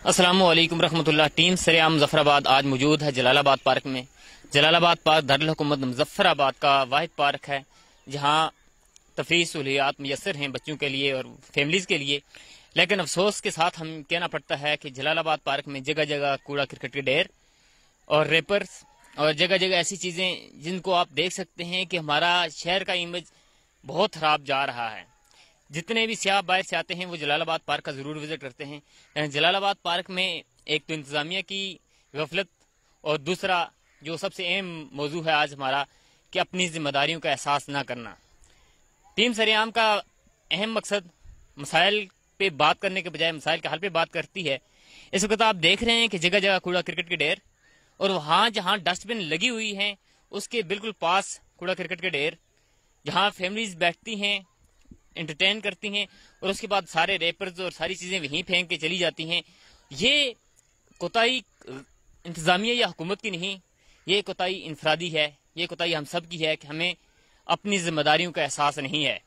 السلام علیکم رحمۃ اللہ۔ ٹیم سریام مظفر آباد آج موجود ہے جلال آباد پارک میں۔ جلال آباد پارک دارالحکومت مظفر آباد کا واحد پارک ہے جہاں تفریحی سہولیات میسر ہیں بچوں کے لیے اور فیملیز کے لیے، لیکن افسوس کے ساتھ ہم کہنا پڑتا ہے کہ جلال آباد پارک میں جگہ جگہ کوڑا کرکٹ کے ڈھیر اور ریپرز اور جگہ جگہ ایسی چیزیں جن کو آپ دیکھ سکتے ہیں کہ ہمارا شہر کا امیج بہت خراب جا رہا ہے۔ جتنے بھی سیاح باہر سے آتے ہیں وہ جلال آباد پارک کا ضرور وزٹ کرتے ہیں۔ جلال آباد پارک میں ایک تو انتظامیہ کی غفلت اور دوسرا جو سب سے اہم موضوع ہے آج ہمارا کہ اپنی ذمہ داریوں کا احساس نہ کرنا۔ ٹیم سریام کا اہم مقصد مسائل پہ بات کرنے کے بجائے مسائل کے حل پہ بات کرتی ہے۔ اس وقت آپ دیکھ رہے ہیں کہ جگہ جگہ کوڑا کرکٹ کے ڈھیر اور وہاں جہاں ڈسٹ بن لگی ہوئی ہیں اس کے بالکل پاس کوڑا کرکٹ کے ڈھیر جہاں فیملیز بیٹھتی ہیں انٹرٹین کرتی ہیں اور اس کے بعد سارے ریپرز اور ساری چیزیں وہیں پھینک کے چلی جاتی ہیں۔ یہ کوتاہی انتظامیہ یا حکومت کی نہیں، یہ کوتاہی انفرادی ہے، یہ کوتاہی ہم سب کی ہے کہ ہمیں اپنی ذمہ داریوں کا احساس نہیں ہے۔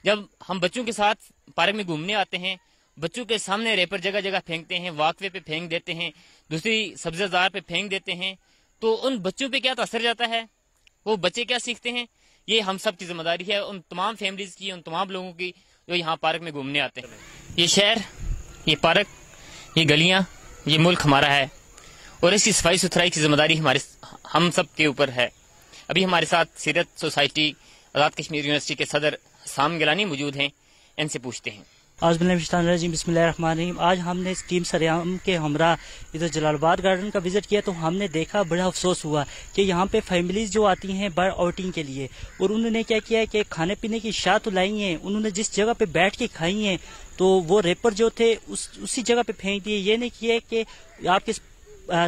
جب ہم بچوں کے ساتھ پارک میں گھومنے آتے ہیں، بچوں کے سامنے ریپر جگہ جگہ پھینکتے ہیں، واک وے پہ پھینک دیتے ہیں، دوسری سبزہ زار پہ پھینک دیتے ہیں، تو ان بچوں پہ کیا تاثر جاتا ہے؟ وہ بچے کیا سیکھتے ہیں؟ یہ ہم سب کی ذمہ داری ہے، ان تمام فیملیز کی، ان تمام لوگوں کی جو یہاں پارک میں گھومنے آتے ہیں۔ یہ شہر، یہ پارک، یہ گلیاں، یہ ملک ہمارا ہے اور اس کی صفائی ستھرائی کی ذمہ داری ہم سب کے اوپر ہے۔ ابھی ہمارے ساتھ سیرت سوسائٹی آزاد کشمیر یونیورسٹی کے صدر حسام گیلانی موجود ہیں، ان سے پوچھتے ہیں۔ بسم اللہ الرحمن الرحیم۔ آج ہم نے ٹیم سریام کے ہمراہ ادھر جلال آباد گارڈن کا وزٹ کیا تو ہم نے دیکھا، بڑا افسوس ہوا کہ یہاں پہ فیملیز جو آتی ہیں برڈ آؤٹنگ کے لیے اور انہوں نے کیا کیا ہے کہ کھانے پینے کی اشیاء تو لائی ہیں، انہوں نے جس جگہ پہ بیٹھ کے کھائی ہیں تو وہ ریپر جو تھے اسی جگہ پہ پھینک دیے۔ یہ نہیں کیا کہ آپ کے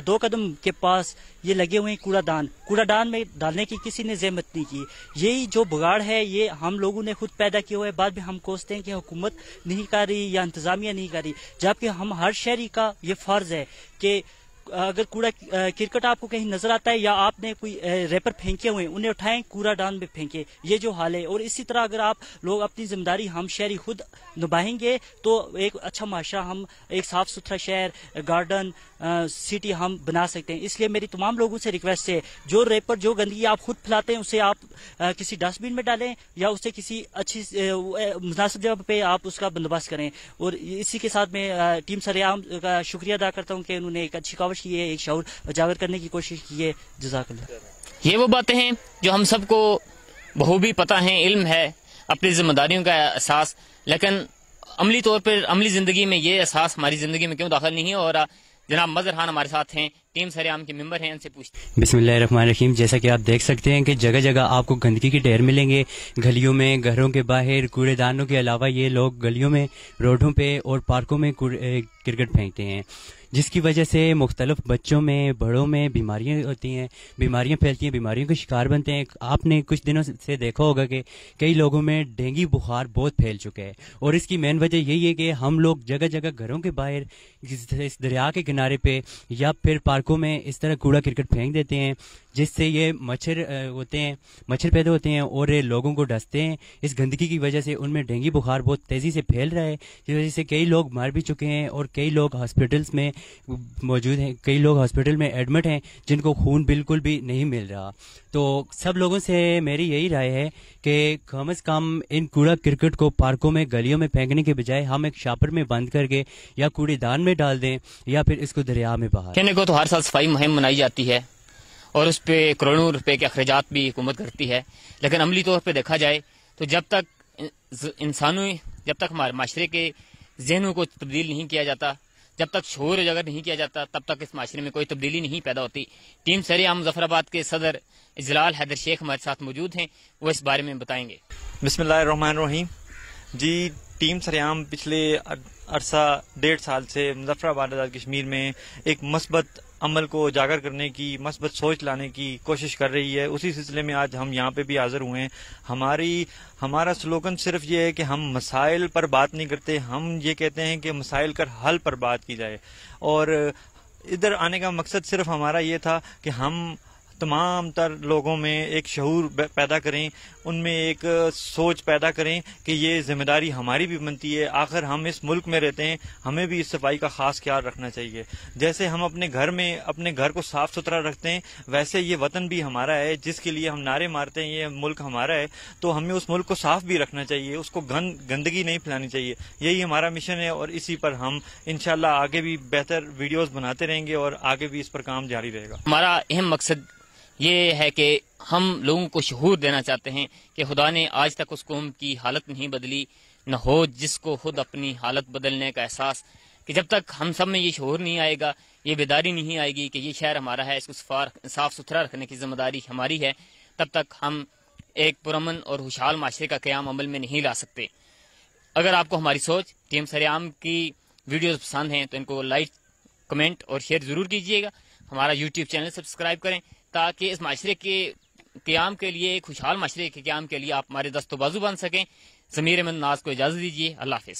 2 قدم کے پاس یہ لگے ہوئے ہیں کوڑا دان میں ڈالنے کی کسی نے زحمت نہیں کی۔ یہی جو بگاڑ ہے یہ ہم لوگوں نے خود پیدا کیا ہوا ہے۔ بعد میں ہم کوستے ہیں کہ حکومت نہیں کر رہی یا انتظامیہ نہیں کر رہی، جبکہ ہم ہر شہری کا یہ فرض ہے کہ اگر کوڑا کرکٹ آپ کو کہیں نظر آتا ہے یا آپ نے کوئی ریپر پھینکے ہوئے انہیں اٹھائیں، کوڑا دان میں پھینکے۔ یہ جو حال ہے، اور اسی طرح اگر آپ لوگ اپنی ذمہ داری ہم شہری خود نبھائیں گے تو ایک اچھا معاشرہ، ہم ایک صاف ستھرا شہر، گارڈن، سٹی ہم بنا سکتے ہیں۔ اس لیے میری تمام لوگوں سے ریکویسٹ ہے، جو ریپر جو گندگی آپ خود پھیلاتے ہیں اسے آپ کسی ڈسٹ بن میں ڈالیں یا اسے کسی اچھی مناسب جگہ پہ آپ اس کا بندوبست کریں۔ اور اسی کے ساتھ میں ٹیم سریام کا شکریہ ادا کرتا ہوں کہ انہوں نے ایک اچھی کاوش کی ہے، ایک شعور اجاگر کرنے کی کوشش کی ہے۔ جزاک اللہ۔ یہ وہ باتیں ہیں جو ہم سب کو بخوبی پتہ ہیں، علم ہے، اپنی ذمہ داریوں کا احساس، لیکن عملی طور پر عملی زندگی میں یہ احساس ہماری زندگی میں کیوں داخل نہیں ہو رہا؟ جناب مظہر خان ہمارے ساتھ ہیں، ٹیم سریام کے ممبر ہیں، ان سے پوچھتے ہیں۔ بسم اللہ الرحمن الرحیم۔ جیسا کہ آپ دیکھ سکتے ہیں کہ جگہ جگہ آپ کو گندگی کے ڈھیر ملیں گے، گلیوں میں، گھروں کے باہر، کوڑے دانوں کے علاوہ یہ لوگ گلیوں میں، روڈوں پہ اور پارکوں میں کرکٹ پھینکتے ہیں، جس کی وجہ سے مختلف بچوں میں، بڑوں میں بیماریاں ہوتی ہیں، بیماریاں پھیلتی ہیں، بیماریوں کا شکار بنتے ہیں۔ آپ نے کچھ دنوں سے دیکھا ہوگا کہ کئی لوگوں میں ڈینگی بخار بہت پھیل چکا ہے، اور اس کی مین وجہ یہی ہے کہ ہم لوگ جگہ جگہ گھروں کے باہر، اس دریا کے کنارے پہ یا پھر پارکوں میں اس طرح کوڑا کرکٹ پھینک دیتے ہیں، جس سے یہ مچھر پیدا ہوتے ہیں اور لوگوں کو ڈستے ہیں۔ اس گندگی کی وجہ سے ان میں ڈینگی بخار بہت تیزی سے پھیل رہا ہے، جس وجہ سے کئی لوگ مر بھی چکے ہیں اور کئی لوگ ہاسپٹلس میں موجود ہیں، کئی لوگ ہاسپٹل میں ایڈمٹ ہیں جن کو خون بالکل بھی نہیں مل رہا۔ تو سب لوگوں سے میری یہی رائے ہے کہ کم از کم ان کوڑا کرکٹ کو پارکوں میں، گلیوں میں پھینکنے کے بجائے ہم ایک شاپر میں بند کر کے یا کوڑے دان میں ڈال دیں یا پھر اس کو دریا میں بہا۔ کہنے کو تو ہر سال صفائی مہم منائی جاتی ہے اور اس پہ کروڑوں روپے کے اخراجات بھی حکومت کرتی ہے، لیکن عملی طور پہ دیکھا جائے تو جب تک ہمارے معاشرے کے ذہنوں کو تبدیل نہیں کیا جاتا، جب تک شعور اجاگر نہیں کیا جاتا، تب تک اس معاشرے میں کوئی تبدیلی نہیں پیدا ہوتی۔ ٹیم سریام مظفر آباد کے صدر اجلال حیدر شیخ ہمارے ساتھ موجود ہیں، وہ اس بارے میں بتائیں گے۔ بسم اللہ الرحمن الرحیم۔ جی، ٹیم سریام پچھلے عرصہ 1.5 سال سے مظفر آباد آزاد کشمیر میں ایک مثبت عمل کو اجاگر کرنے کی، مثبت سوچ لانے کی کوشش کر رہی ہے۔ اسی سلسلے میں آج ہم یہاں پہ بھی حاضر ہوئے ہیں۔ ہمارا سلوگن صرف یہ ہے کہ ہم مسائل پر بات نہیں کرتے، ہم یہ کہتے ہیں کہ مسائل کا حل پر بات کی جائے، اور ادھر آنے کا مقصد صرف ہمارا یہ تھا کہ ہم تمام تر لوگوں میں ایک شعور پیدا کریں ان میں ایک سوچ پیدا کریں کہ یہ ذمہ داری ہماری بھی بنتی ہے، آخر ہم اس ملک میں رہتے ہیں، ہمیں بھی اس صفائی کا خاص خیال رکھنا چاہیے۔ جیسے ہم اپنے گھر میں اپنے گھر کو صاف ستھرا رکھتے ہیں، ویسے یہ وطن بھی ہمارا ہے جس کے لیے ہم نعرے مارتے ہیں یہ ملک ہمارا ہے، تو ہمیں اس ملک کو صاف بھی رکھنا چاہیے، اس کو گندگی نہیں پھیلانی چاہیے۔ یہی ہمارا مشن ہے اور اسی پر ہم انشاءاللہ آگے بھی بہتر ویڈیوز بناتے رہیں گے اور آگے بھی اس پر کام جاری رہے گا۔ ہمارا اہم مقصد یہ ہے کہ ہم لوگوں کو شعور دینا چاہتے ہیں کہ خدا نے آج تک اس قوم کی حالت نہیں بدلی، نہ ہو جس کو خود اپنی حالت بدلنے کا احساس، کہ جب تک ہم سب میں یہ شعور نہیں آئے گا، یہ بیداری نہیں آئے گی کہ یہ شہر ہمارا ہے، اس کو صاف ستھرا رکھنے کی ذمہ داری ہماری ہے، تب تک ہم ایک پرامن اور خوشحال معاشرے کا قیام عمل میں نہیں لا سکتے۔ اگر آپ کو ہماری سوچ ٹیم سریام کی ویڈیوز پسند ہیں تو ان کو لائک، کمنٹ اور شیئر ضرور کیجیے گا۔ ہمارا یوٹیوب چینل سبسکرائب کریں تاکہ اس معاشرے کے قیام کے لیے، ایک خوشحال معاشرے کے قیام کے لیے آپ ہمارے دست و بازو بن سکیں۔ ضمیر احمد ناز کو اجازت دیجیے، اللہ حافظ۔